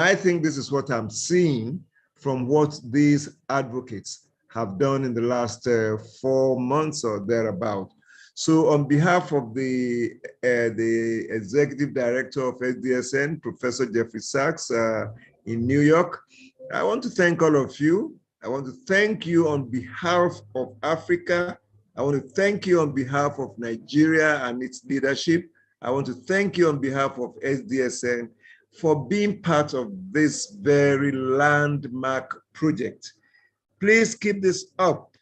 I think this is what I'm seeing from what these advocates have done in the last 4 months or thereabout. So on behalf of the executive director of SDSN, Professor Jeffrey Sachs in New York, I want to thank all of you. I want to thank you on behalf of Africa. I want to thank you on behalf of Nigeria and its leadership. I want to thank you on behalf of SDSN for being part of this very landmark project. Please keep this up.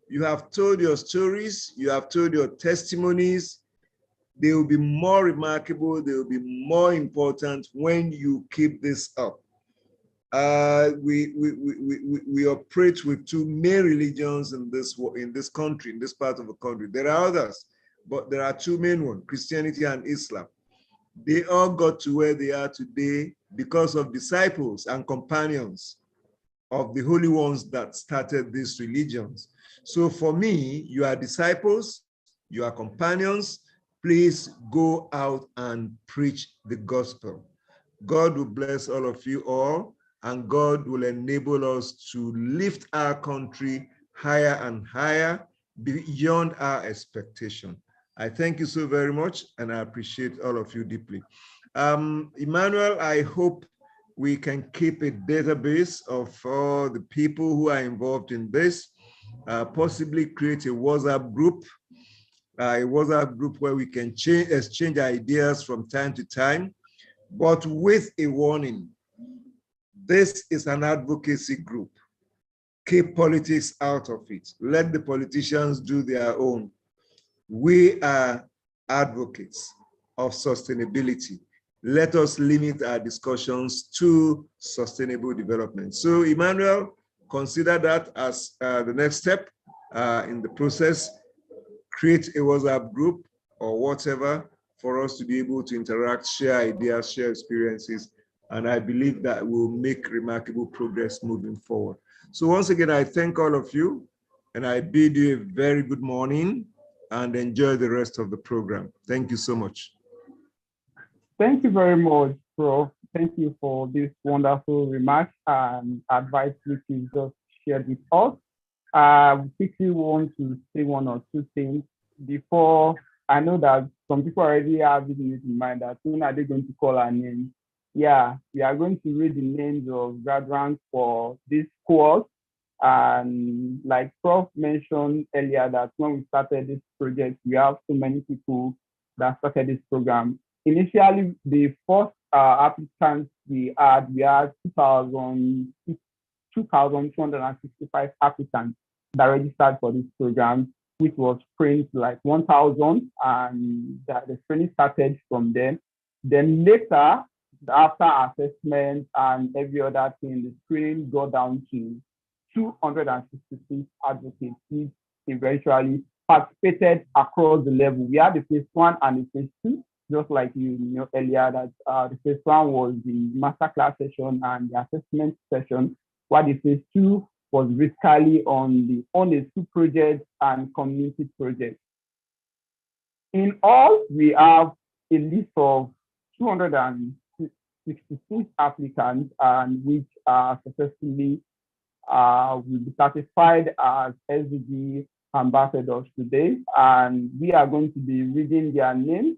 You have told your stories, you have told your testimonies. They will be more remarkable, they will be more important when you keep this up. We operate with two main religions in this country, in this part of the country. There are others, but there are two main ones, Christianity and Islam. They all got to where they are today because of disciples and companions of the holy ones that started these religions. So for me, you are disciples, you are companions. Please go out and preach the gospel. God will bless all of you all, and God will enable us to lift our country higher and higher beyond our expectation. I thank you so very much, and I appreciate all of you deeply. Emmanuel, I hope we can keep a database of all the people who are involved in this, possibly create a WhatsApp group where we can exchange ideas from time to time, but with a warning. This is an advocacy group. Keep politics out of it. Let the politicians do their own. We are advocates of sustainability. Let us limit our discussions to sustainable development. So, Emmanuel, consider that as the next step in the process. Create a WhatsApp group or whatever for us to be able to interact, share ideas, share experiences, and I believe that we'll make remarkable progress moving forward. So once again, I thank all of you, and I bid you a very good morning and enjoy the rest of the program. Thank you so much. Thank you very much, Prof. Thank you for this wonderful remarks and advice which you just shared with us. I quickly want to say one or two things before. I know that some people already have it in mind that soon are they going to call our names. Yeah, we are going to read the names of graduates for this course. And like Prof mentioned earlier, that when we started this project, we have so many people that started this program. Initially, the first applicants we had 2,265 applicants that registered for this program, which was screened like 1,000, and the screening started from then. Then later, after assessment and every other thing, the screening got down to 266 advocates, which eventually participated across the level. We had the phase 1 and the phase 2, just like you know earlier that the phase 1 was the masterclass session and the assessment session, while the phase 2 was basically on the two projects and community projects. In all, we have a list of 266 applicants, and which are successfully will be certified as SDG ambassadors today. And we are going to be reading their names.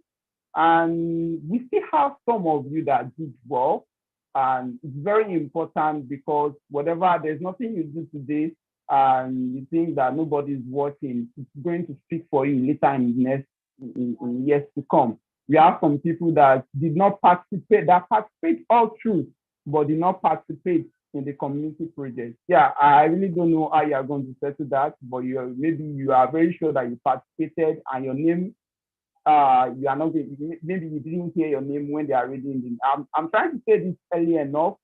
And we still have some of you that did well. And it's very important because there's nothing you do today and you think that nobody's watching, it's going to speak for you later in years to come. We have some people that did not participate, that participate all through, but did not participate in the community project. Yeah, I really don't know how you are going to settle that, but maybe you are very sure that you participated and your name, you are not, maybe you didn't hear your name when they are reading it. I'm trying to say this early enough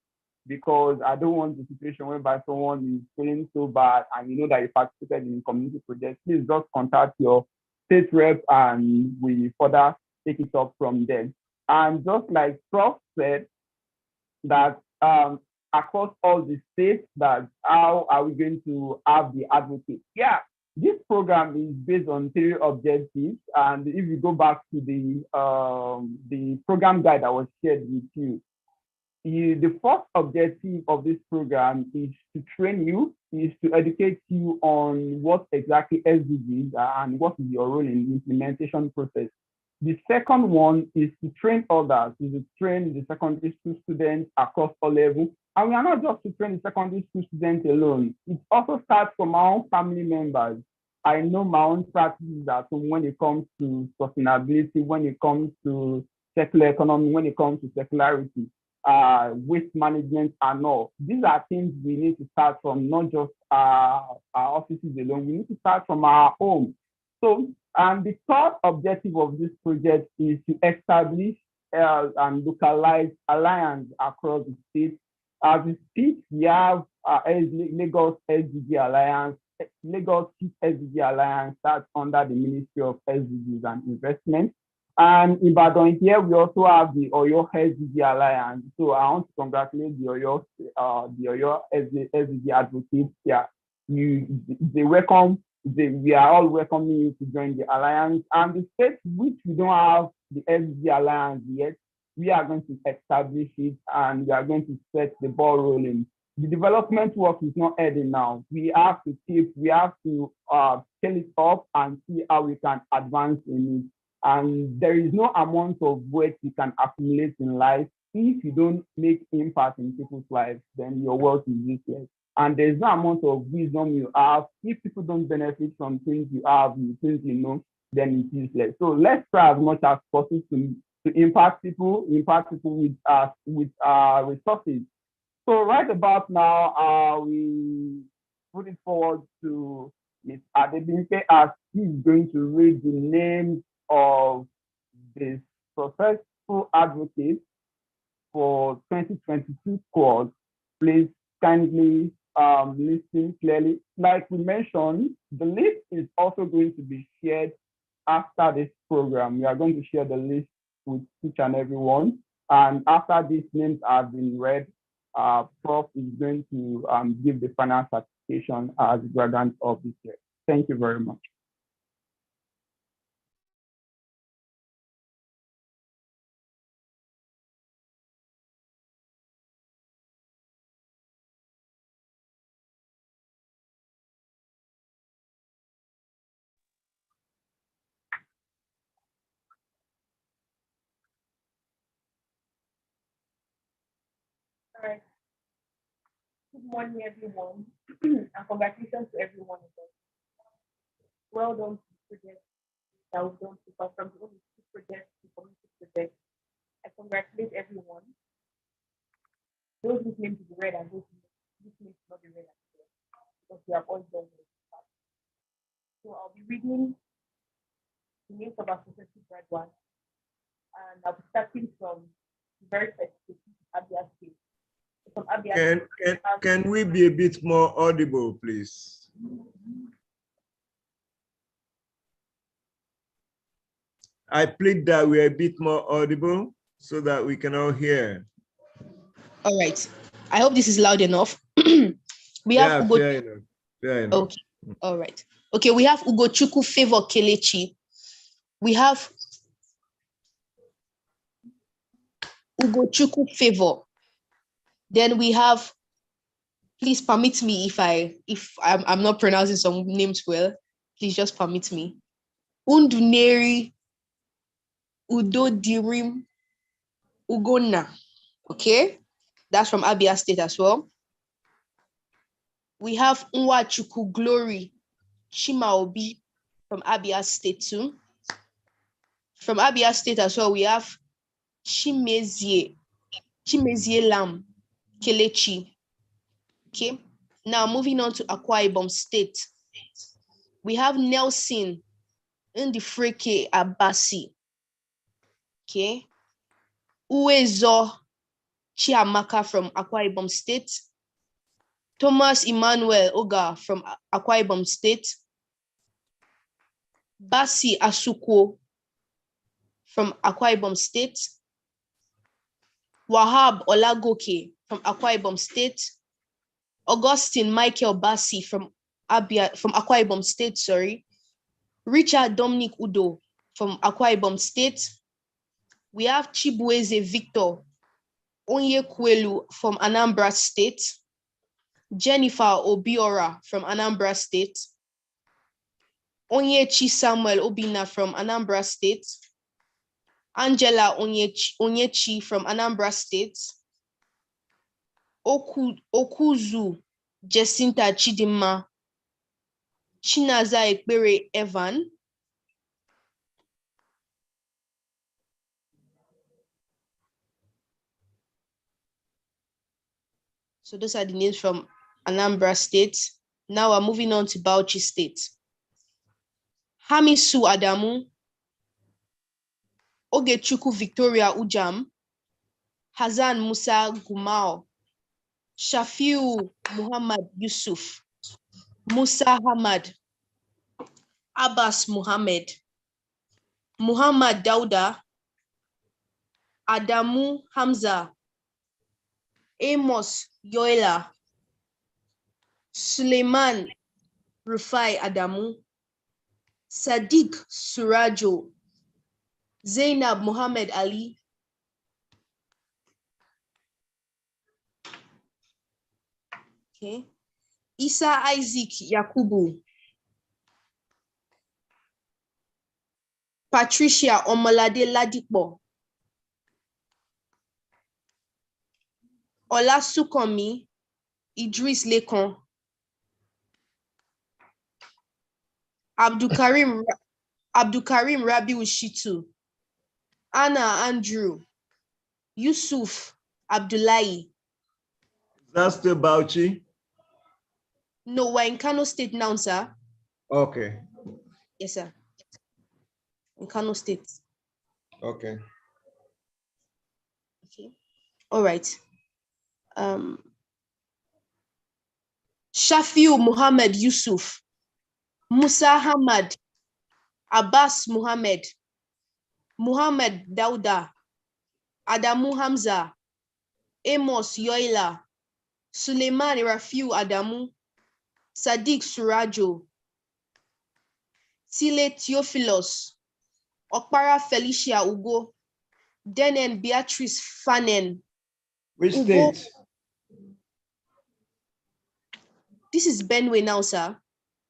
because I don't want the situation whereby someone is feeling so bad and you know that you participated in community project. Please just contact your state rep and we further take it up from there. And just like Prof said, that across all the states, that how are we going to have the advocates? Yeah, this program is based on 3 objectives. And if you go back to the program guide that was shared with you, the first objective of this program is to train you, is to educate you on what exactly SDGs are and what is your role in the implementation process. The second one is to train others, is to train the secondary school students across all levels. And we are not just to train the secondary school students alone. It also starts from our own family members. I know my own practices at home when it comes to sustainability, when it comes to circular economy, when it comes to circularity, waste management and all. These are things we need to start from, not just our offices alone. We need to start from our home. So, and the third objective of this project is to establish and localize alliance across the state. As we speak, we have Lagos SDG Alliance, Lagos SDG Alliance that's under the Ministry of SDGs and Investment. And in Badon here, we also have the Oyo SDG Alliance. So I want to congratulate the Oyo SDG Advocates. Yeah, they welcome. We are all welcoming you to join the alliance. And the states which we don't have the SDG Alliance yet, we are going to establish it and we are going to set the ball rolling. The development work is not ending now. We have to scale it up and see how we can advance in it. And there is no amount of wealth you can accumulate in life. If you don't make impact in people's lives, then your wealth is useless. And there's no amount of wisdom you have. If people don't benefit from things you have, things you know, then it's useless. So let's try as much as possible to impact people with resources. So right about now, we put it forward to Ms. Adebimpe as she's going to read the names of the successful advocates for 2022 cohort. Please kindly listen clearly. Like we mentioned, the list is also going to be shared after this program. We are going to share the list with each and every one. And after these names have been read, Prof is going to give the final certification as graduate of this year. Thank you very much. All right. Good morning, everyone, and congratulations to everyone. Well done to the project that we've done so far, from the OBC project to community project. I congratulate everyone. Those whose names will be read and those whose names will not be read as well, because we have all done it. So I'll be reading the names of our successful graduates, and I'll be starting from the very first state, Abia State. Can we be a bit more audible, please? I plead that we're a bit more audible so that we can all hear. All right. I hope this is loud enough. We have Ugo. Fair enough. Okay. All right. Okay, we have Ugochukwu Favor Kelechi. We have Ugochukwu Favor. Then we have, please permit me if I'm not pronouncing some names well, please just permit me. Unduneri Udodirim Ugonna. Okay, that's from Abia State as well. We have Nwachukwu Glory Chimaobi from Abia State too. From Abia State as well, we have Chimezie Lam Kelechi. Okay, now moving on to Akwa Ibom State. We have Nelson Ndifreke Abasi. Okay, Uwezo Chiamaka from Akwa Ibom State. Thomas Emmanuel Oga from Akwa Ibom State. Basi Asuko from Akwa Ibom State. Wahab Olagoke from Akwa Ibom State. Augustine Michael Basi from Akwa Ibom State, sorry. Richard Dominic Udo from Akwa Ibom State. We have Chibueze Victor Onyekwelu from Anambra State. Jennifer Obiora from Anambra State. Onyechi Samuel Obina from Anambra State. Angela Onyechi from Anambra State. Okuzu Jacinta Chidima. Chinaza Ekpere Evan. So those are the names from Anambra State. Now we're moving on to Bauchi State. Hamisu Adamu. Ogechukwu Victoria Ujam. Hazan Musa Gumao. Shafiu Muhammad Yusuf. Musa Hamad. Abbas Muhammad. Muhammad Dauda. Adamu Hamza. Amos Yoela. Suleiman Rufai Adamu. Sadiq Surajo. Zainab Muhammad Ali. Okay. Isa Isaac Yakubu. Patricia Omolade Ladipo. Olasukomi Idris Lekon. Abdukarim Rabiu Shitu. Anna Andrew. Yusuf Abdullahi. That's the Bauchi? No, we're in Kano State now, sir. Okay. Yes, sir. In Kano State. Okay. Okay. All right. Shafiu Muhammad Yusuf. Musa Hamad. Abbas Muhammad. Muhammad Dauda. Adamu Hamza. Amos Yoila. Suleiman Rafiu Adamu. Sadiq Surajo. Tile Theophilus. Okpara Felicia Ugo. Denen Beatrice Fanen. Which Ugo. state? This is Benue now, sir.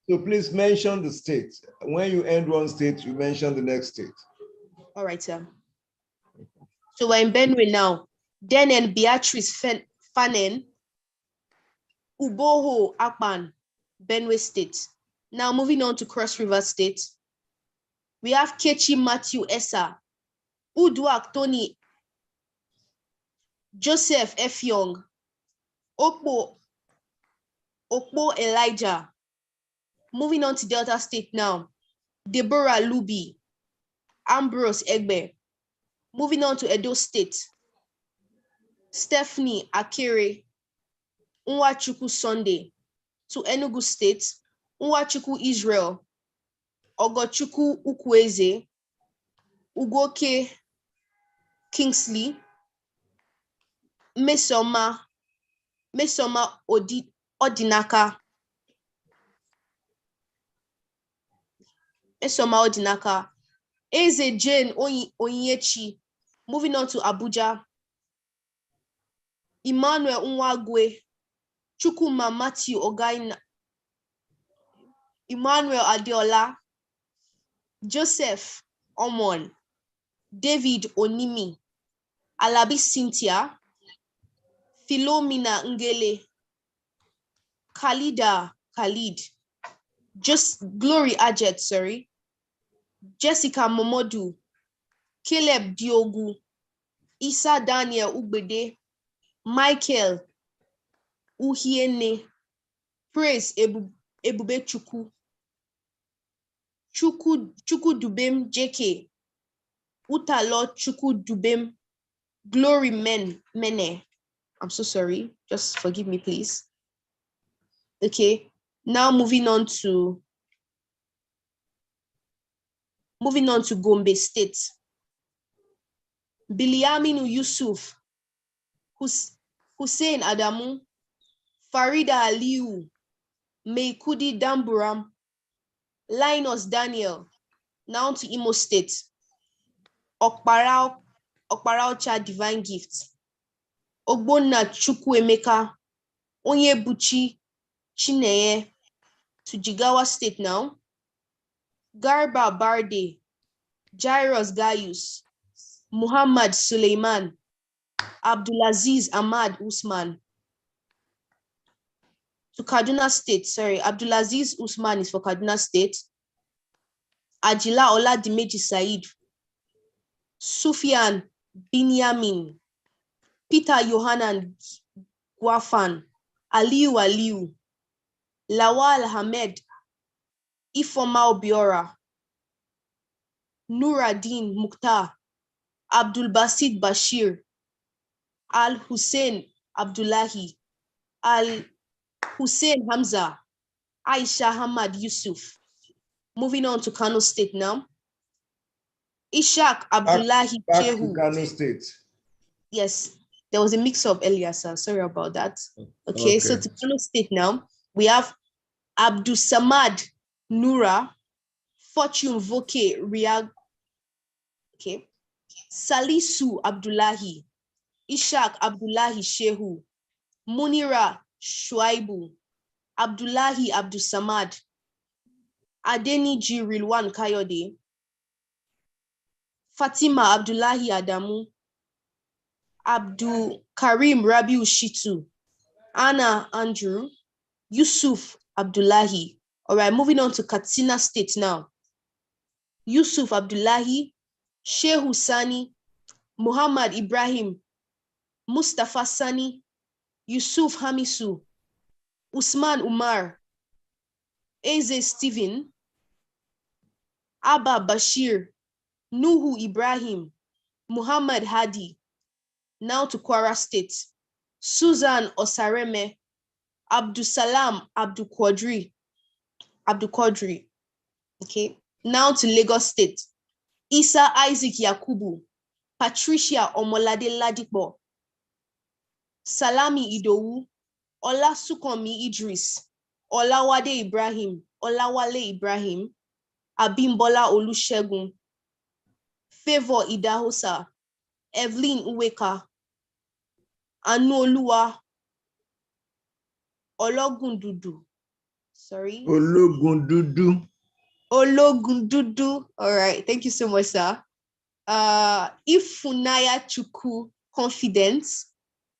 So please mention the state. When you end one state, you mention the next state. All right, sir. So we're in Benue now. Denen Beatrice Fanen. Uboho Akpan, Benue State. Now moving on to Cross River State. We have Kechi Matthew Essa, Uduak Tony, Joseph F. Young, Okpo Elijah. Moving on to Delta State now. Deborah Luby, Ambrose Egbe. Moving on to Edo State. Stephanie Akere, Nwachukwu Sunday. To Enugu State, Nwachukwu Israel, Ogochukwu Ukweze, Ugoke Kingsley, Mesoma Odinaka, Eze Jane Onyechi. Moving on to Abuja, Emmanuel Nwagwe, Chukwuma Matthew Ogaina, Emmanuel Adeola, Joseph Omon, David Onimi, Alabi Cynthia, Philomena Ngele, Khalid, just Glory Ajet, sorry, Jessica Momodu, Caleb Diogu, Isa Daniel Ugbede, Michael Uhiene, Praise Ebube Chukwu Dubem JK, Utalo Chukwu Dubem, Glory Mene. I'm so sorry. Just forgive me, please. Okay. Now moving on to Gombe State. Biliaminu Yusuf, Hussein Adamu, Farida Aliu, Meikudi Damburam, Linus Daniel. Now to Imo State. Okparaucha Divine Gift. Ogbonna Chukwuemeka Onyebuchi Chineye to Jigawa State now. Garba Barde, Jairus Gaius, Muhammad Suleiman, Abdulaziz Ahmad Usman to Kaduna State. Sorry, Abdulaziz Usman is for Kaduna State. Ajila Oladimeji Said, Sufyan Binyamin, Peter Yohanan Gwafan, Aliu, Lawal Ahmed, Ifoma Obiora, Nuruddin Mukhtar, Abdul Basit Bashir, Al Hussein Abdullahi, Al Hussein Hamza, Aisha Hamad Yusuf. Moving on to Kano State now. Ishaq Abdullahi back Shehu. to Kano State. Yes, there was a mix-up earlier, sir. Sorry about that. Okay, so to Kano State now, we have Abdul Samad Nura, Fortune Voke Riyag, okay, Salisu Abdullahi, Ishaq Abdullahi Shehu, Munira Shuaibu, Abdullahi Abdul Samad, Adeniji Rilwan Kayode, Fatima Abdullahi Adamu, Abdul Karim Rabiu Shitu, Anna Andrew, Yusuf Abdullahi. All right, moving on to Katsina State now. Yusuf Abdullahi, Shehu Sani, Muhammad Ibrahim, Mustafa Sani, Yusuf Hamisu, Usman Umar, Eze Stephen, Abba Bashir, Nuhu Ibrahim, Muhammad Hadi. Now to Kwara State. Susan Osareme, Abdusalam Abdul Quadri. Okay. Now to Lagos State. Isa Isaac Yakubu, Patricia Omolade Ladipo, Salami Idowu, Ola Sukomi Idris, Olawade Ibrahim, Olawale Ibrahim, Abimbola Olusegun, Favor Idahosa, Evelyn Uweka, Anuoluwa Ologundudu. Sorry. Ologundudu. All right. Thank you so much, sir. Ifunaya Chukwu Confidence,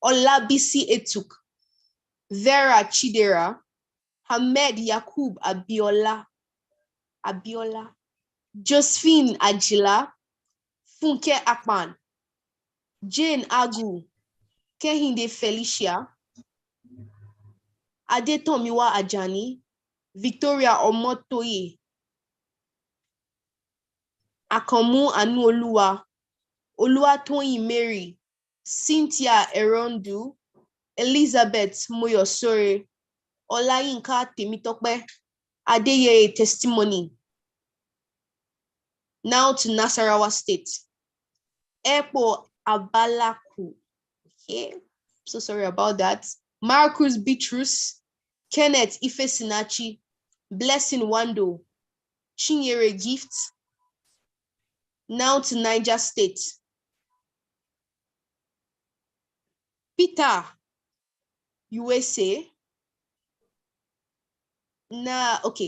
Olabisi Etuk, Vera Chidera, Hamed Yakub Abiola, Josephine Ajila, Funke Akpan, Jane Agu, Kehinde Felicia, Adetomiwa Ajani, Victoria Omotoye, Akomu Anuoluwa, Oluwatoyin Mary, Cynthia Erondu, Elizabeth Moyosore, Olayinka Temitope, Adeyeye Testimony. Now to Nasarawa State. Epo Abalaku. Okay, so sorry about that. Marcus Bitrus, Kenneth Ifesinachi, Blessing Wando, Chinyere Gift. Now to Niger State. Peter, USA.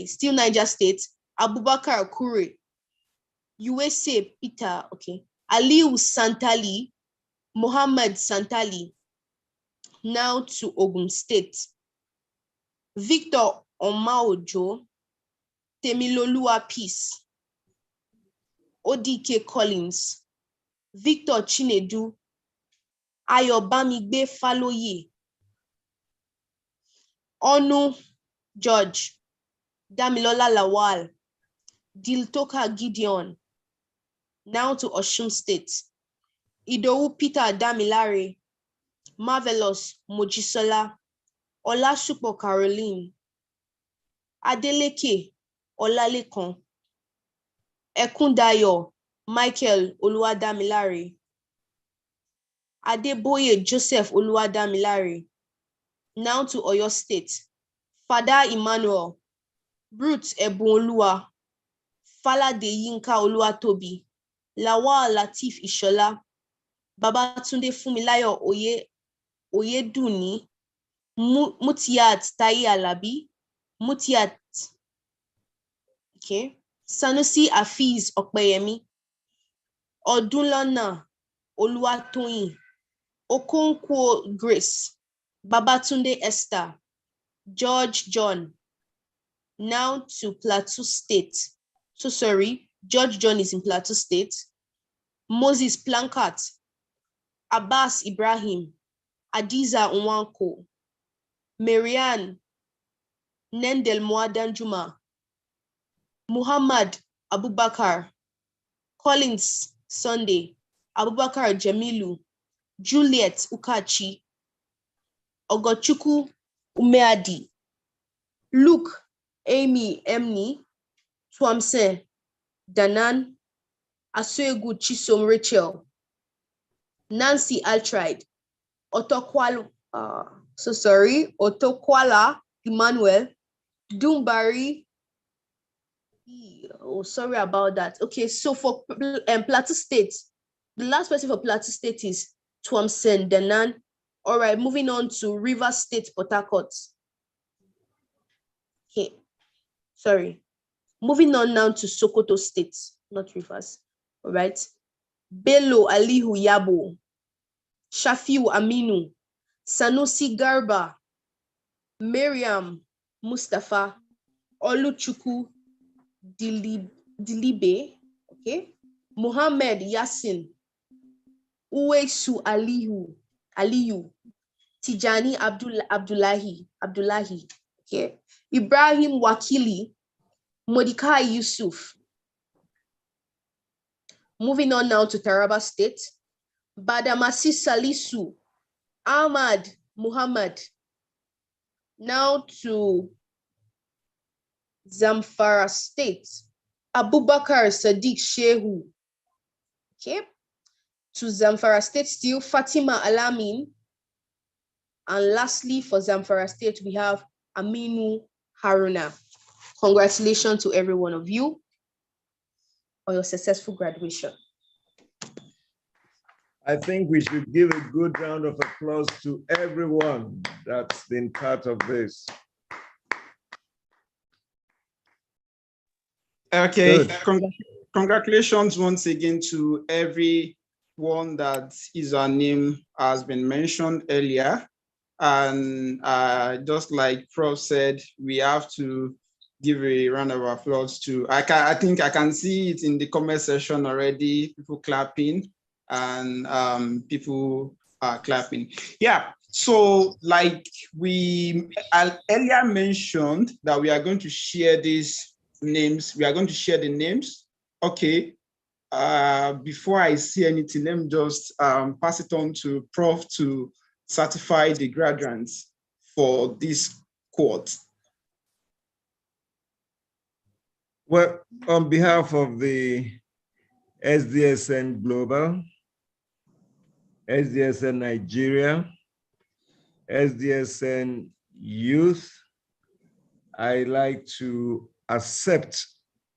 Still Niger State. Abubakar Kure, USA, Peter, okay. Aliu Santali, Mohammed Santali. Now to Ogun State. Victor Omaojo, Temilolua Peace, ODK Collins, Victor Chinedu, Ayobamigbe Faloye, Onu George, Damilola Lawal, Diltoka Gideon. Now to Osun State. Idowu Peter Damilare, Marvelous Mojisola, Olasupo Caroline, Adeleke Olalekan, Ekundayo Michael Oluwadamilare, Adeboye Joseph Oluwadamilare. Now to Oyo State. Father Emmanuel, Ruth Ebunoluwa, Falade Yinka Oluwatobi, Lawal Latif Ishola, Babatunde Fumilayo Oye Oyeduni, Mutiat Tai Alabi, Mutiat, okay, Sanusi Afiz Okpeyemi, Odunlana Oluwatoyin, Okonkwo Grace, Babatunde Esther, George John, now to Plateau State. So sorry, George John is in Plateau State. Moses Plankat, Abbas Ibrahim, Adiza Nwanko, Marianne Nendel Mwadanjuma, Muhammad Abubakar, Collins Sunday, Abubakar Jamilu, Juliet Ukachi, Ogochuku Umeadi, Luke Amy Emni, Twamse Danan, Asuegu Chisom Rachel, Nancy Altride, Otokwala Emmanuel, Dumbari. Oh, sorry about that. Okay, so for Plateau State, the last person for Plateau State is Twamsen Danan. All right, moving on to Rivers State, Port Harcourt. Okay, sorry. Moving on now to Sokoto State, not Rivers. All right. Bello Alihu Yabo, Shafiu Aminu, Sanusi Garba, Miriam Mustafa, Oluchuku Dilibe, okay, Muhammad Yassin, Uwesu Aliyu, Tijani Abdullahi, okay, Ibrahim Wakili, Modikai Yusuf. Moving on now to Taraba State, Badamasi Salisu, Ahmad Muhammad. Now to Zamfara State, Abubakar Sadiq Shehu. Okay. To Zamfara State still, Fatima Alamin. And lastly, for Zamfara State, we have Aminu Haruna. Congratulations to every one of you on your successful graduation. I think we should give a good round of applause to everyone that's been part of this. Okay, congratulations once again to everyone that his name has been mentioned earlier. And just like Prof said, we have to give a round of applause to, I think I can see it in the comment section already, people clapping and people are clapping. Yeah, so like we earlier mentioned that we are going to share these names, we are going to share the names. Okay, before I see anything, let me just pass it on to Prof to certify the graduates for this cohort. Well, on behalf of the SDSN Global, SDSN Nigeria, SDSN Youth, I like to accept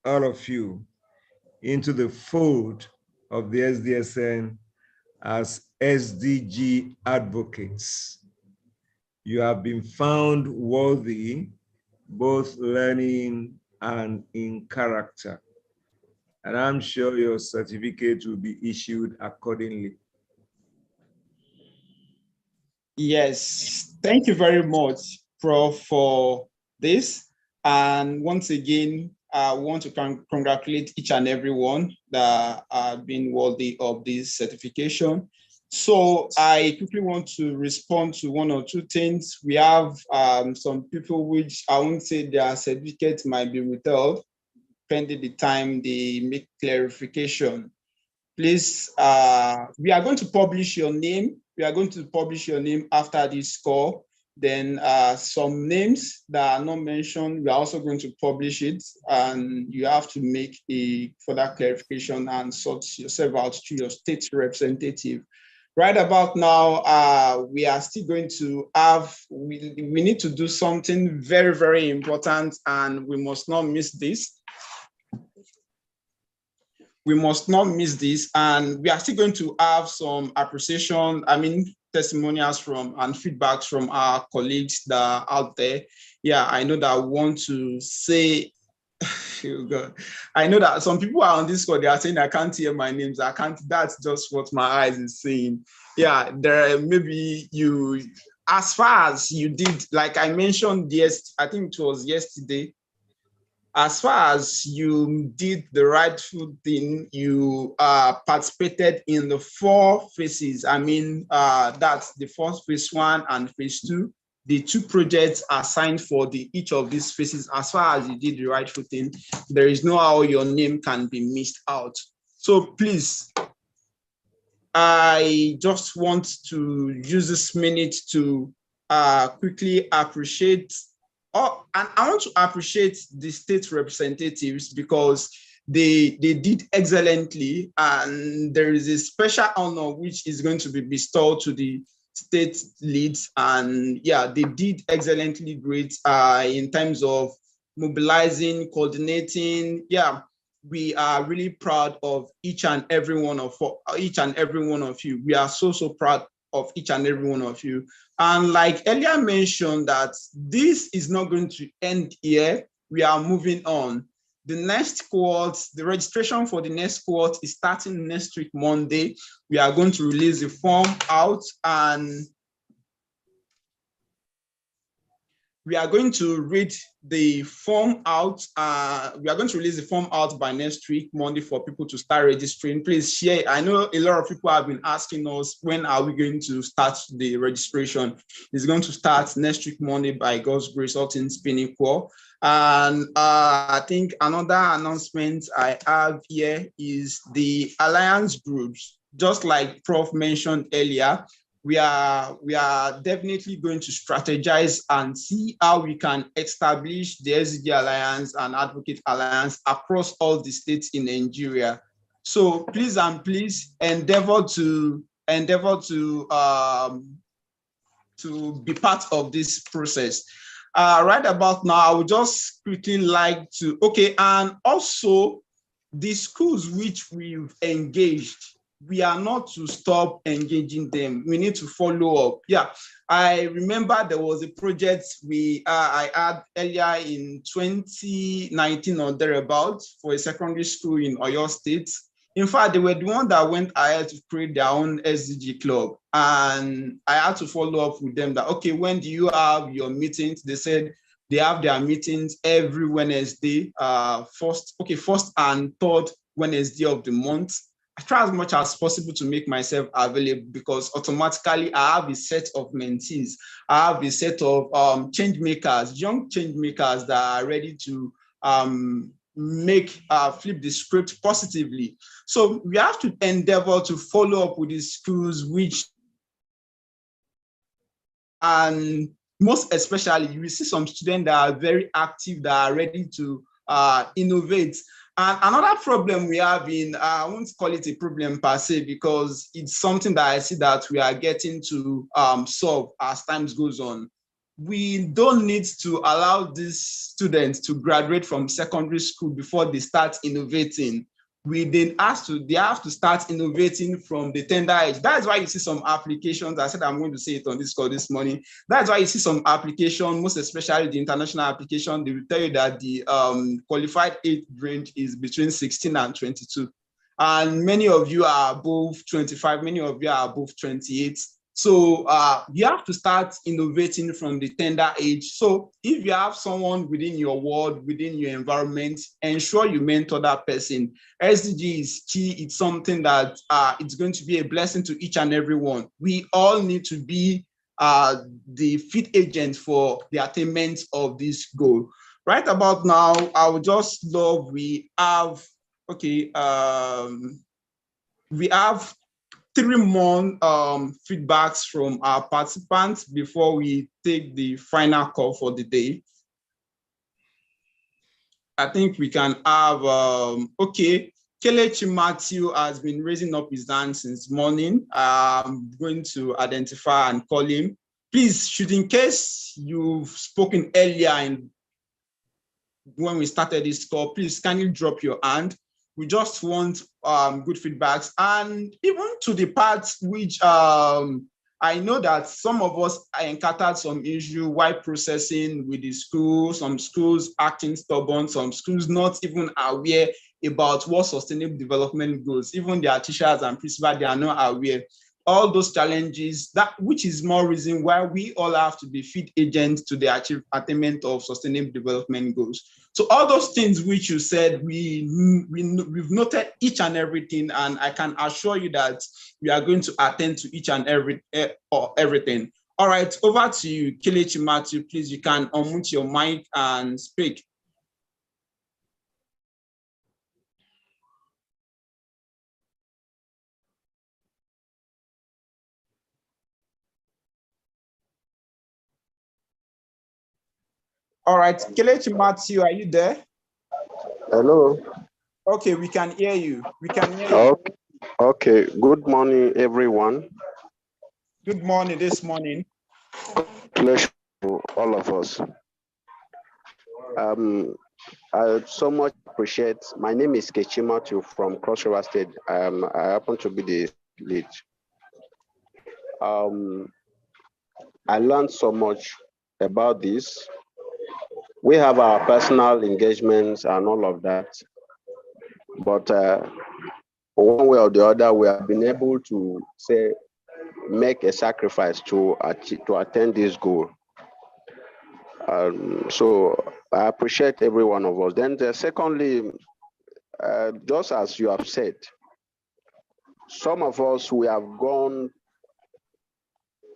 all of you into the fold of the SDSN as SDG advocates. You have been found worthy, both learning and in character. And I'm sure your certificate will be issued accordingly. Yes, thank you very much, Prof, for this. And once again, I want to congratulate each and every one that have been worthy of this certification. So I quickly want to respond to one or two things. We have some people which I won't say their certificate might be withheld, pending the time they make clarification. Please, we are going to publish your name. We are going to publish your name after this call. Then some names that are not mentioned, we are also going to publish it, and you have to make a further clarification and sort yourself out to your state representative. Right about now, we are still going to have, we need to do something very, very important, and we must not miss this. We must not miss this, and we are still going to have some appreciation. I mean, testimonials from and feedbacks from our colleagues that are out there. Yeah, I know that I want to say, oh God, I know that some people are on Discord, they are saying I can't hear my names. I can't, that's just what my eyes is saying. Yeah, there maybe you, as far as you did, like I mentioned, yes, I think it was yesterday, as far as you did the rightful thing, you participated in the 4 phases. I mean, that's the first phase 1 and phase 2. The 2 projects assigned for each of these phases. As far as you did the rightful thing, there is no how your name can be missed out. So please, I just want to use this minute to quickly appreciate, and I want to appreciate the state representatives because they did excellently, and there is a special honor which is going to be bestowed to the state leads, and yeah, they did excellently great in terms of mobilizing, coordinating. Yeah, we are really proud of each and every one of you. We are so proud of each and every one of you. And like earlier mentioned, that this is not going to end here. We are moving on. The next cohort, the registration for the next cohort is starting next week, Monday. We are going to release the form out, and we are going to read the form out. We are going to release the form out by next week, Monday, for people to start registering. Please share. I know a lot of people have been asking us, when are we going to start the registration? It's going to start next week, Monday, by God's grace, all things being equal. And I think another announcement I have here is the alliance groups. Just like Prof mentioned earlier, we are definitely going to strategize and see how we can establish the SDG Alliance and Advocate Alliance across all the states in Nigeria. So please endeavor to be part of this process. Right about now, I would just quickly like to, and also the schools which we've engaged, we are not to stop engaging them. We need to follow up. Yeah, I remember there was a project I had earlier in 2019 or thereabouts for a secondary school in Oyo State. In fact, they were the one that went ahead to create their own SDG club. And I had to follow up with them that, when do you have your meetings? They said they have their meetings every Wednesday, first and third Wednesday of the month. I try as much as possible to make myself available because automatically I have a set of mentees. I have a set of changemakers, young changemakers that are ready to flip the script positively. So we have to endeavor to follow up with these schools, and most especially, you will see some students that are very active, that are ready to innovate. And another problem we have I won't call it a problem per se, because it's something that I see that we are getting to solve as time goes on. We don't need to allow these students to graduate from secondary school before they start innovating. They have to start innovating from the tender age. That's why you see some applications. I said I'm going to say it on this call this morning. That's why you see some application, most especially the international application. They will tell you that the qualified age range is between 16 and 22. And many of you are above 25, many of you are above 28. So you have to start innovating from the tender age. So if you have someone within your world, within your environment, ensure you mentor that person. SDG is key. It's something that it's going to be a blessing to each and every one. We all need to be the fit agent for the attainment of this goal. Right about now, I would just love, we have 3 more feedbacks from our participants before we take the final call for the day. I think we can have, Kelechi Matthew has been raising up his hand since morning. I'm going to identify and call him. Please, should in case you've spoken earlier when we started this call, please kindly drop your hand. We just want good feedbacks, and even to the parts which I know that some of us encountered some issue while processing with the school, some schools acting stubborn, some schools not even aware about what sustainable development goals. Even their teachers and principals, they are not aware. All those challenges, which is more reason why we all have to be feed agents to the attainment of sustainable development goals. So all those things which you said, we've noted each and everything, and I can assure you that we are going to attend to each and everything. All right, over to you, Kelechi Matthew. Please, you can unmute your mic and speak. All right, Kelechi Matthew, are you there? Hello. Okay, we can hear you. We can hear you. Okay. Good morning, everyone. Good morning this morning. Pleasure to all of us. I so much appreciate. My name is Kechi Matthew from Cross River State. I happen to be the lead. I learned so much about this. We have our personal engagements and all of that, but one way or the other, we have been able to make a sacrifice to attain this goal. So I appreciate every one of us. Then secondly, just as you have said, some of us, we have gone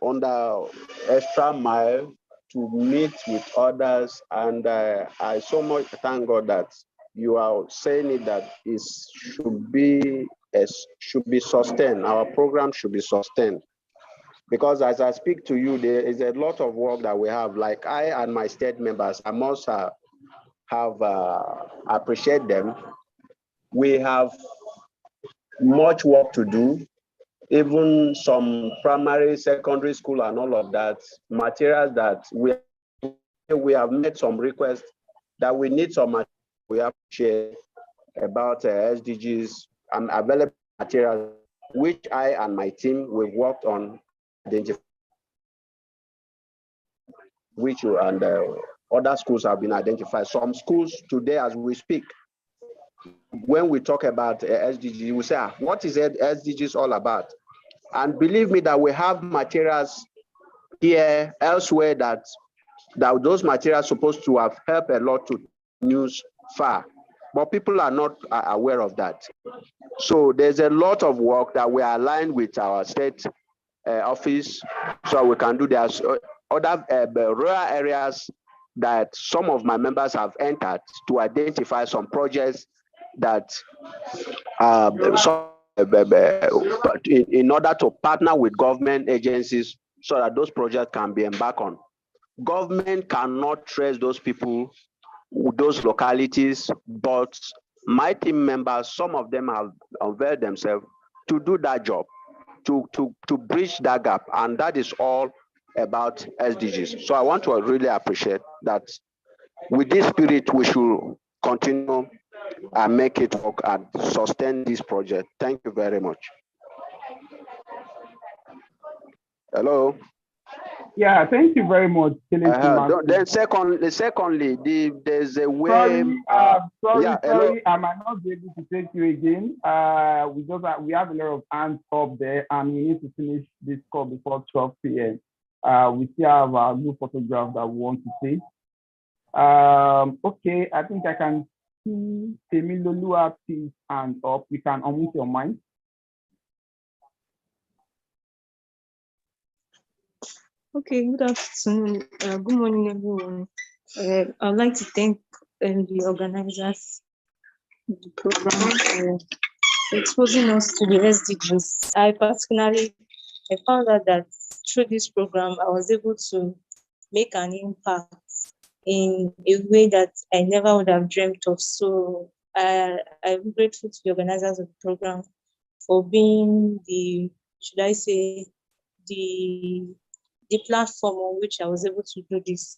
under extra mile to meet with others, and I so much thank God that you are saying it, that it should be sustained. Our program should be sustained, because as I speak to you, there is a lot of work that we have. Like I and my state members, I must have appreciate them. We have much work to do. Even some primary, secondary school and all of that, materials that we have made some requests that we need some materials. We have to share about SDGs and available materials, which I and my team, we've worked on identifying, which and other schools have been identified. Some schools today, as we speak, when we talk about SDGs, we say, what is SDGs all about? And believe me that we have materials here, elsewhere, that those materials supposed to have helped a lot to news far, but people are not aware of that. So there's a lot of work that we are aligned with our state office, so we can do. There's other rural areas that some of my members have entered to identify some projects that in order to partner with government agencies so that those projects can be embarked on. Government cannot trace those people, those localities, but my team members, some of them have availed themselves to do that job, to bridge that gap, and that is all about SDGs. So I want to really appreciate that. With this spirit, we should continue and make it work and sustain this project. Thank you very much. Hello. Yeah, thank you very much. Then secondly, there's a way. Sorry, I might not be able to take you again. We have a lot of hands up there, and we need to finish this call before 12 p.m. We still have a new photograph that we want to take. Okay, I think I can see Temilolua please hand up. You can unmute your mic. Okay, good afternoon. Good morning, everyone. I'd like to thank the organizers of the program for exposing us to the SDGs. I found out that through this program, I was able to make an impact in a way that I never would have dreamt of. So I'm grateful to the organizers of the program for being the platform on which I was able to do this.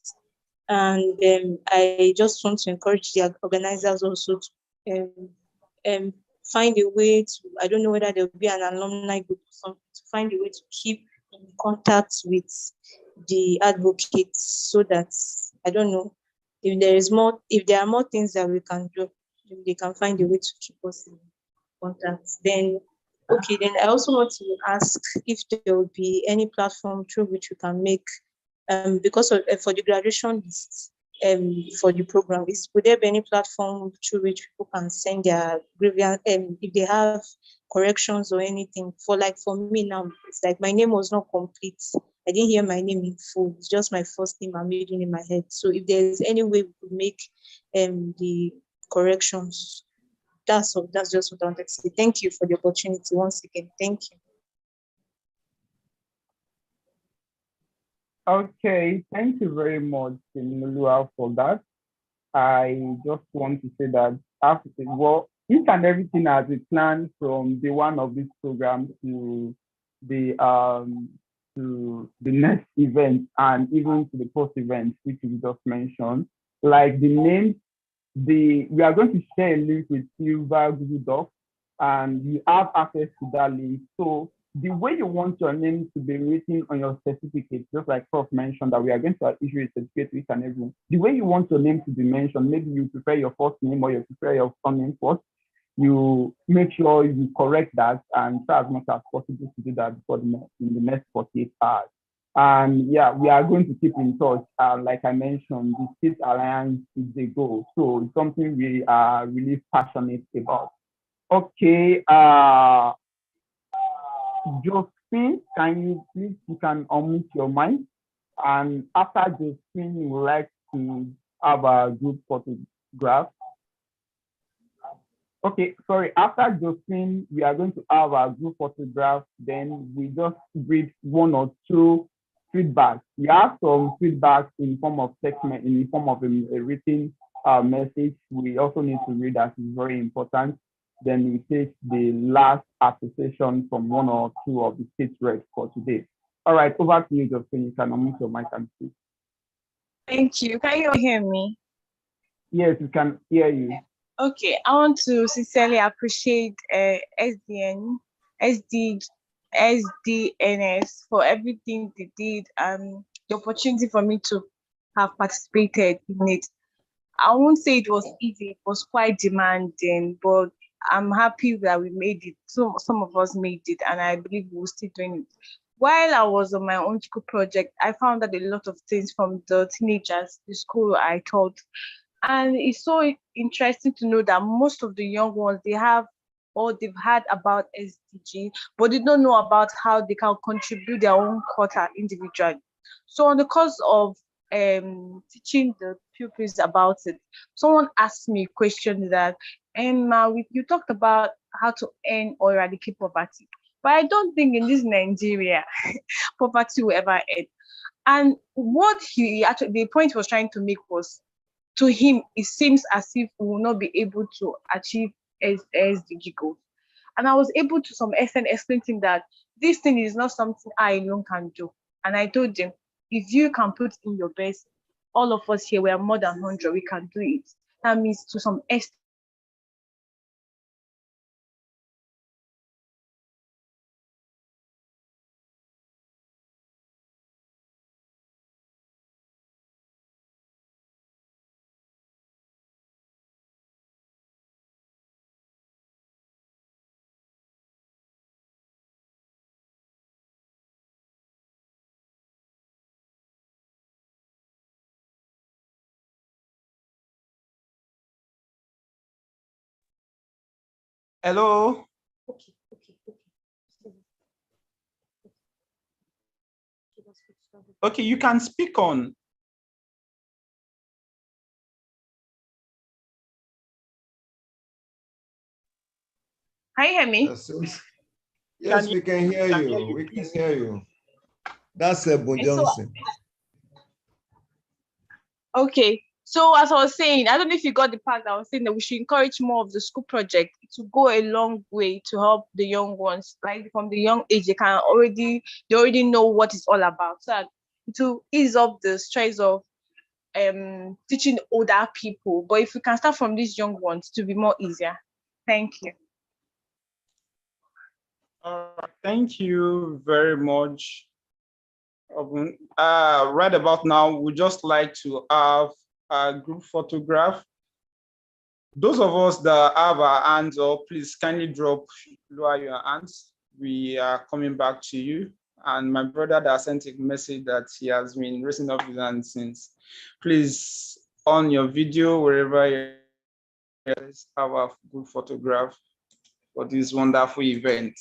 And I just want to encourage the organizers also to find a way to, I don't know whether there will be an alumni group or something, to find a way to keep contact with the advocates so that, I don't know, if there are more things that we can do, if they can find a way to keep us in contact. Then, okay, then I also want to ask if there will be any platform through which we can make, because of, for the graduation list, for the program, would there be any platform through which people can send their grievance, if they have corrections or anything? For me now, it's like my name was not complete. I didn't hear my name in full. It's just my first name I'm reading in my head. So if there's any way we could make the corrections, that's all. That's just what I wanted to say. Thank you for the opportunity once again. Thank you. Okay, thank you very much, Lua, for that. I just want to say that after, well, each and everything has a plan from the one of this program to the next event and even to the post event, which you just mentioned. Like the name, we are going to share a link with you via Google Docs, and you have access to that link. So the way you want your name to be written on your certificate, just like Prof mentioned that we are going to issue a certificate to each and everyone. The way you want your name to be mentioned, maybe you prefer your first name or you prefer your surname first, you make sure you correct that and try as much as possible to do that before in the next 48 hours. And yeah, we are going to keep in touch. Like I mentioned, the State Alliance is the goal. So it's something we are really passionate about. Okay, Josephine, you can unmute your mic. And after Josephine, we would like to have a group photograph. Okay, sorry, after Josephine, we are going to have a group photograph. Then we just read one or two feedbacks. We have some feedbacks in form of text, in form of a written message. We also need to read that, is very important. Then we take the last association from one or two of the state reps for today. All right, over to you, Josephine. You can unmute your mic and speak. Thank you. Can you hear me? Yes, we can hear you. Okay, I want to sincerely appreciate SDNS for everything they did and the opportunity for me to have participated in it. I won't say it was easy, it was quite demanding, but I'm happy that we made it. So some of us made it, and I believe we'll still doing it. While I was on my own school project, I found out a lot of things from the teenagers, the school I taught. And it's so interesting to know that most of the young ones, they've heard about SDG, but they don't know about how they can contribute their own quota individually. So on the course of teaching the pupils about it, someone asked me a question that, you talked about how to end or eradicate poverty, but I don't think in this Nigeria, poverty will ever end. And what the point he was trying to make was, to him, it seems as if we will not be able to achieve SDG goals. And I was able to some extent explain to him that this thing is not something I alone can do. And I told him, if you can put in your best, all of us here, we are more than 100, we can do it. That means to some extent, Hello. Okay. Okay, you can speak on. Can you hear me? Yes, we can hear you. We can hear you. That's Ebo Johnson. Okay. So as I was saying, I don't know if you got the part that I was saying that we should encourage more of the school project to go a long way to help the young ones. Like from the young age, they already know what it's all about. So that to ease up the stress of teaching older people. But if we can start from these young ones, to be more easier. Thank you. Thank you very much, Right about now, we just like to have a group photograph. Those of us that have our hands up, please kindly lower your hands. We are coming back to you. And my brother that sent a message that he has been raising up his hand since. Please, on your video, wherever you're, let's have a good photograph for this wonderful event.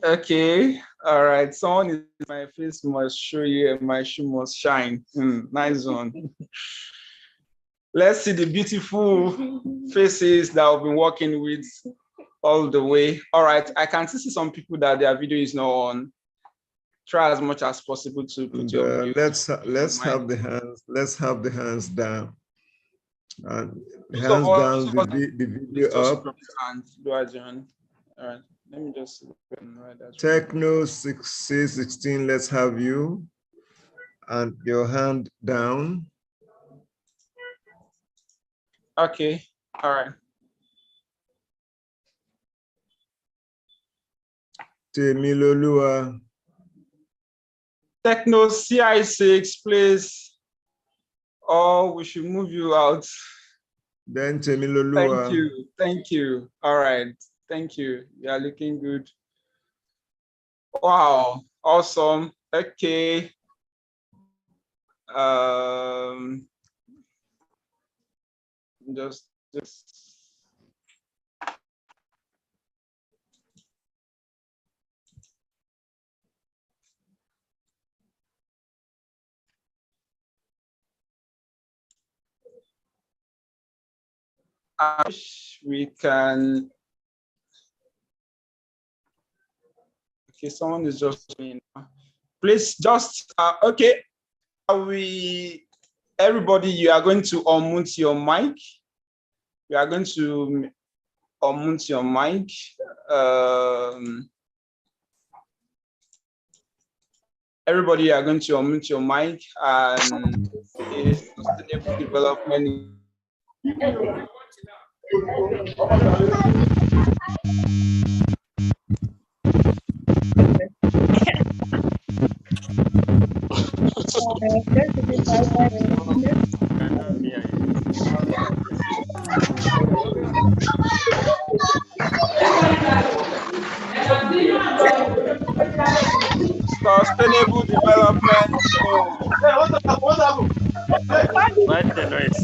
Okay, all right. Someone is my face must show you and my shoe must shine. Nice one. Let's see the beautiful faces that I've been working with all the way. All right, I can see some people that their video is not on. Try as much as possible to put your video. Let's have the hands down. And hands down, the video up. All right, let me just write that. Techno 616, let's have you. And your hand down. Okay, all right. Temilolua. Techno CI6, please. Or we should move you out. Then Temilolua. Thank you. All right, thank you. You are looking good. Wow, awesome. Okay. Just I wish we can. Okay, someone is just in. Please just okay. Everybody, you are going to unmute your mic. You are going to unmute your mic. Everybody, you are going to unmute your mic and sustainable development. Sustainable development. What happened? What's the noise?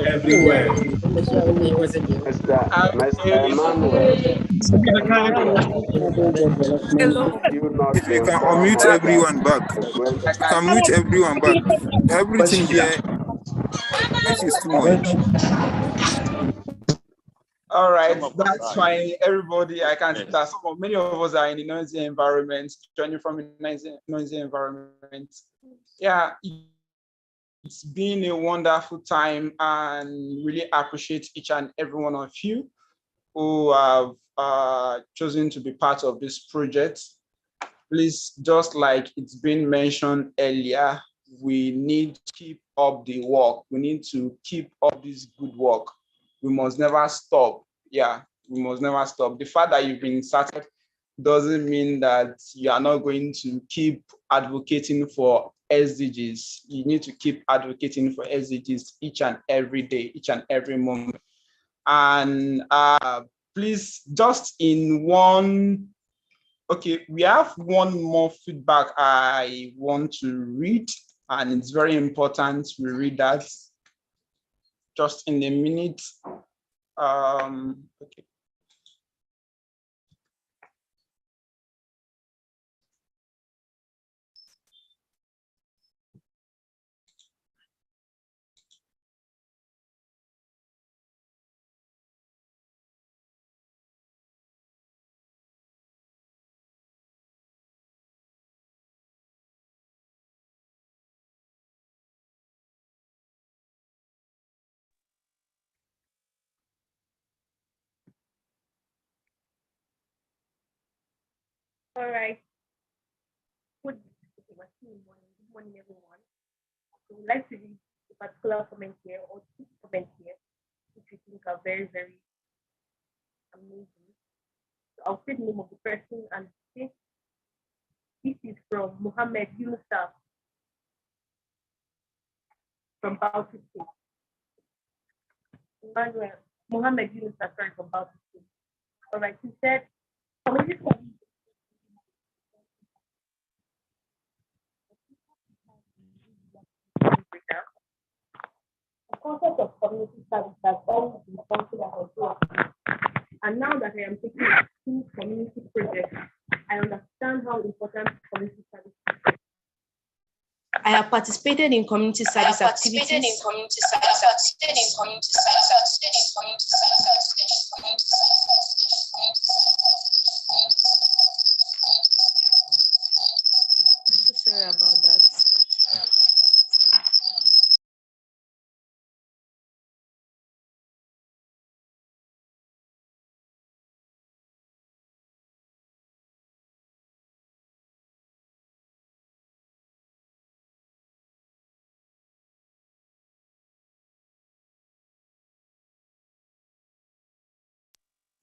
Everywhere. Mr. Emmanuel. Hello. If you can unmute everyone back, can mute everyone back. Everything here, this is too much. All right, that's fine. Everybody, I can see that many of us are in a noisy environment, joining from a noisy environment. Yeah, it's been a wonderful time, and really appreciate each and every one of you who have chosen to be part of this project. Please, just like it's been mentioned earlier, we need to keep up the work. We need to keep up this good work. We must never stop. Yeah, we must never stop. The fact that you've been started doesn't mean that you are not going to keep advocating for SDGs. You need to keep advocating for SDGs each and every day, each and every moment. And please, just in one, okay, we have one more feedback I want to read, and it's very important we read that just in a minute. Okay. All right. put okay, good morning, everyone. So we'd like to read a particular comment here or two comments here, which we think are very, very amazing. So I'll say the name of the person and say this is from Mohammed Yunus from Bauchi State. Mohammed Yunus, sorry, from Bauchi State. All right, he said, community service. The concept of community service has always been something that I do. And now that I am taking two community projects, I understand how important community service is. I have participated in community service activities. Sorry about that.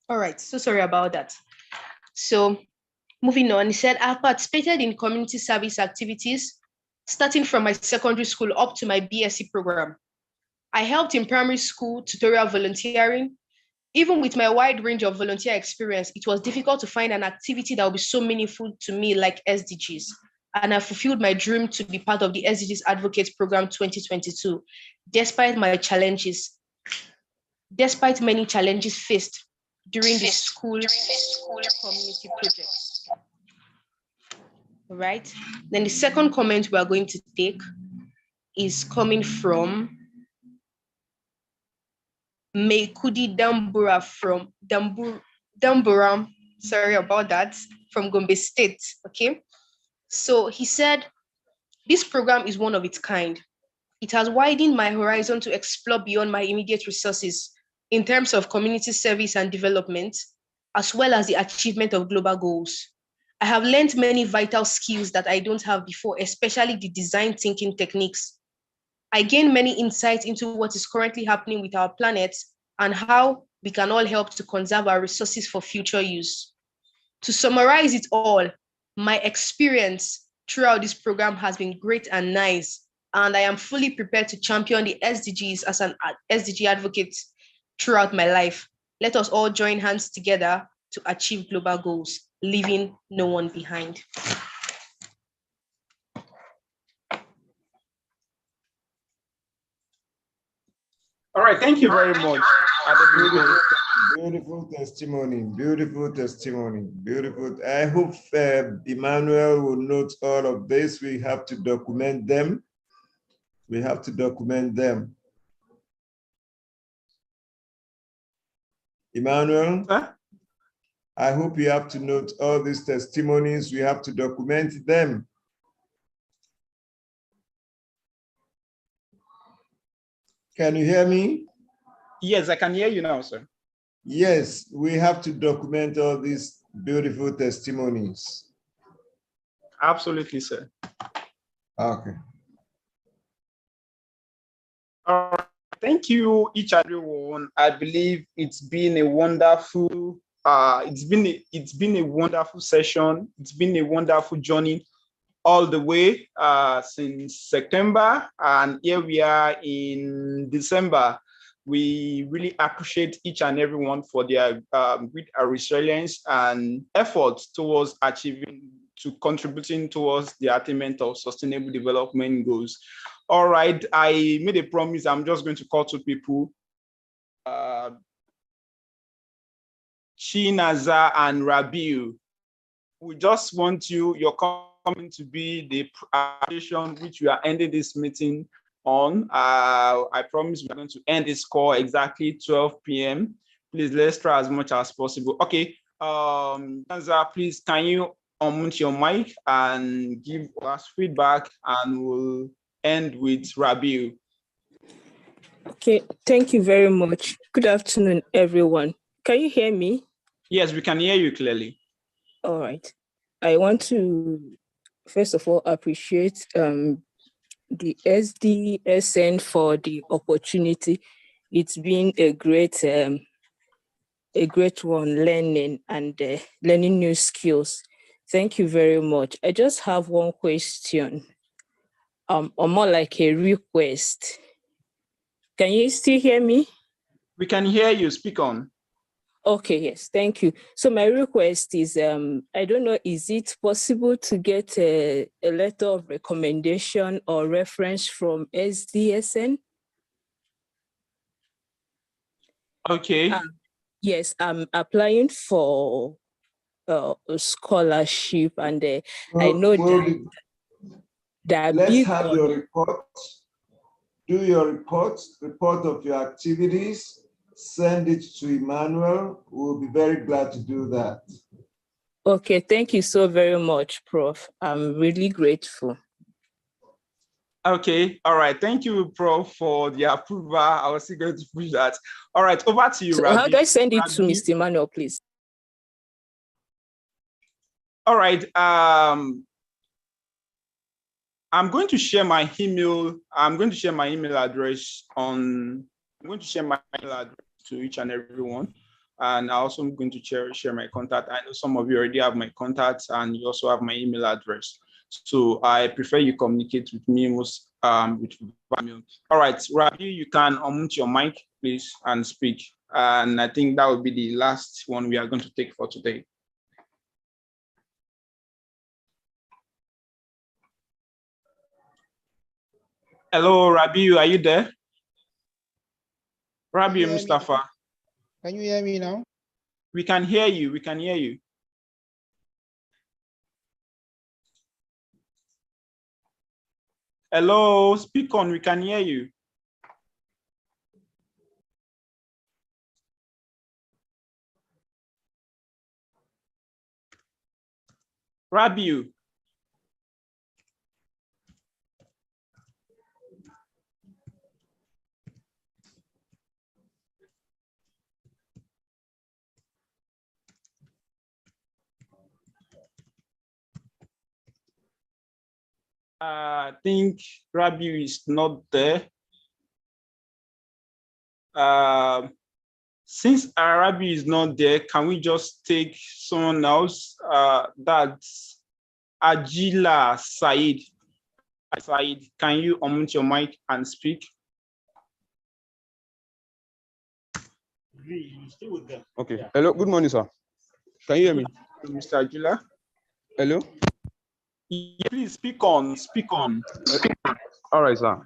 All right, so sorry about that. So moving on, he said, I've participated in community service activities, starting from my secondary school up to my BSc program. I helped in primary school tutorial volunteering. Even with my wide range of volunteer experience, it was difficult to find an activity that would be so meaningful to me like SDGs. And I fulfilled my dream to be part of the SDGs Advocate Programme 2022, despite many challenges faced during the school community project. All right. Then the second comment we are going to take is coming from Meikudi Dambura from Damburam, sorry about that, from Gombe State, okay? So he said, this program is one of its kind. It has widened my horizon to explore beyond my immediate resources in terms of community service and development, as well as the achievement of global goals. I have learned many vital skills that I don't have before, especially the design thinking techniques. I gained many insights into what is currently happening with our planet and how we can all help to conserve our resources for future use. To summarize it all, my experience throughout this program has been great and nice, and I am fully prepared to champion the SDGs as an SDG advocate throughout my life. Let us all join hands together to achieve global goals, leaving no one behind. All right, thank you very much. Beautiful testimony, beautiful testimony, beautiful. I hope Emmanuel will note all of this. We have to document them. We have to document them. Emmanuel, huh? I hope you have to note all these testimonies. We have to document them. Can you hear me? Yes, I can hear you now, sir. Yes, we have to document all these beautiful testimonies. Absolutely, sir. Okay. Thank you, each and everyone. I believe it's been a wonderful, it's been a wonderful session. It's been a wonderful journey all the way since September, and here we are in December. We really appreciate each and everyone for their great resilience and efforts towards contributing towards the attainment of sustainable development goals. All right, I made a promise. I'm just going to call two people, Chinaza and Rabiu. We just want you're coming to be the presentation which we are ending this meeting on. I promise we're going to end this call exactly 12 p.m. Please, let's try as much as possible. Okay, Chinaza, please, can you unmute your mic and give us feedback, and we'll end with Rabiu. Okay, thank you very much. Good afternoon, everyone. Can you hear me? Yes, we can hear you clearly. All right. I want to first of all appreciate the SDSN for the opportunity. It's been a great one, learning new skills. Thank you very much. I just have one question, or more like a request. Can you still hear me? We can hear you. Speak on. Okay, yes, thank you. So my request is, I don't know, is it possible to get a letter of recommendation or reference from SDSN? Okay. Yes, I'm applying for a scholarship, and I know that let's big have your report. Do your report of your activities, send it to Emmanuel. We'll be very glad to do that. Okay, thank you so very much, Prof. I'm really grateful. Okay, all right. Thank you, Prof, for the approval. I was still going to push that. All right, over to you, So Rabi. how do I send it to Mr. Emmanuel, please? All right. I'm going to share my email. I'm going to share my email address to each and every one. And I also am going to share my contact. I know some of you already have my contacts, and you also have my email address. So I prefer you communicate with me most with email. All right, Rabi, you can unmute your mic, please, and speak. And I think that will be the last one we are going to take for today. Hello, Rabi, are you there? Rabi Mustafa. Can you hear me now? We can hear you. We can hear you. Hello, speak on. We can hear you. Rabiu. I think Rabiu is not there. Since Rabiu is not there, can we just take someone else? That's Ajila Said. Said, can you unmute your mic and speak? Okay. Yeah. Hello. Good morning, sir. Can you hear me? Mr. Ajila? Hello? Yeah, please speak on. Speak on. All right, sir.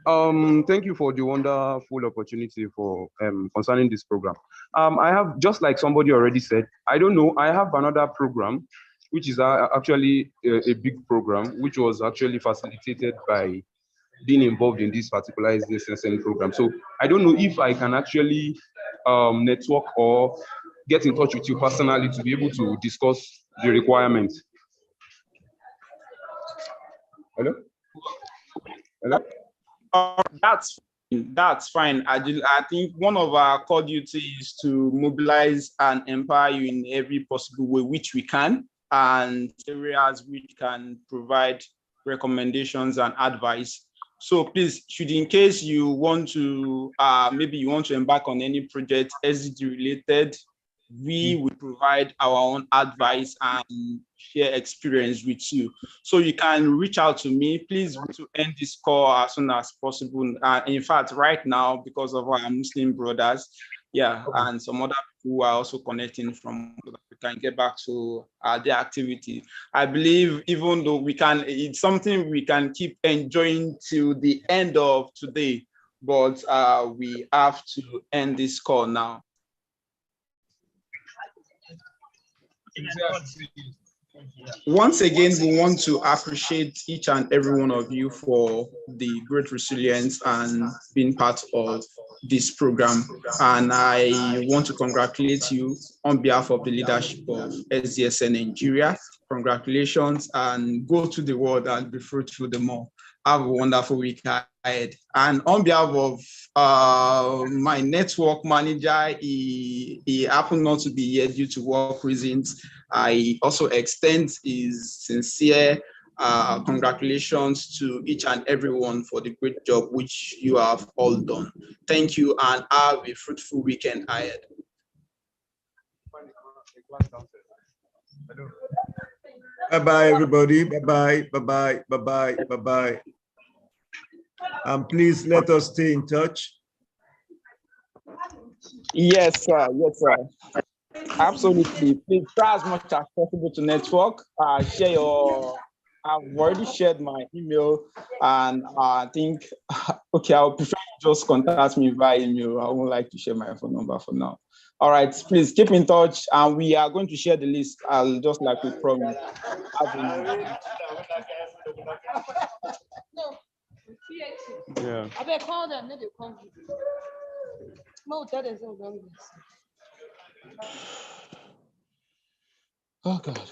Thank you for the wonderful opportunity for concerning this program. I have, just like somebody already said, I don't know, I have another program, which is actually a big program, which was actually facilitated by being involved in this particular SDSN program. So I don't know if I can actually network or get in touch with you personally to be able to discuss the requirements. Hello? Hello? That's fine. I think one of our core duties is to mobilize and empower you in every possible way which we can, and areas which can provide recommendations and advice. So please, should in case you want to, maybe you want to embark on any project SDG related, we will provide our own advice and share experience with you. So you can reach out to me, please, to end this call as soon as possible. In fact, right now, because of our Muslim brothers, and some other people who are also connecting from, so that we can get back to their activity. I believe even though it's something we can keep enjoying till the end of today, but we have to end this call now. Once again, we want to appreciate each and every one of you for the great resilience and being part of this program. And I want to congratulate you on behalf of the leadership of SDSN Nigeria. Congratulations, and go to the world and be fruitful the more. Have a wonderful week ahead. And on behalf of my network manager, he happened not to be here due to work reasons. I also extend his sincere congratulations to each and everyone for the great job which you have all done. Thank you and have a fruitful weekend ahead. Bye-bye, everybody. Bye-bye, bye-bye, bye-bye, bye-bye. And please let us stay in touch. Yes, sir. Yes, sir. Absolutely. Please try as much as possible to network. Share your. I've already shared my email, and I think okay, I'll prefer you just contact me via email. I won't like to share my phone number for now. All right, please keep in touch, and we are going to share the list. I'll just like we promised. Yeah. I better call them. They come. No, that is not wrong. Oh God.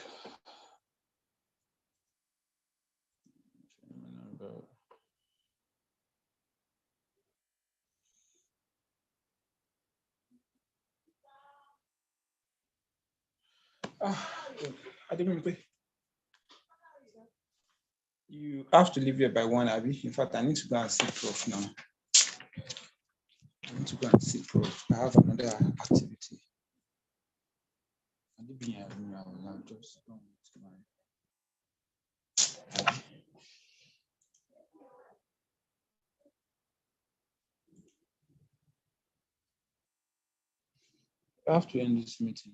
I didn't pay. You have to leave here by 1, Abby. In fact, I need to go and see Prof now. I need to go and see Prof. I have another activity. I be here. I will just go to my. I have to end this meeting.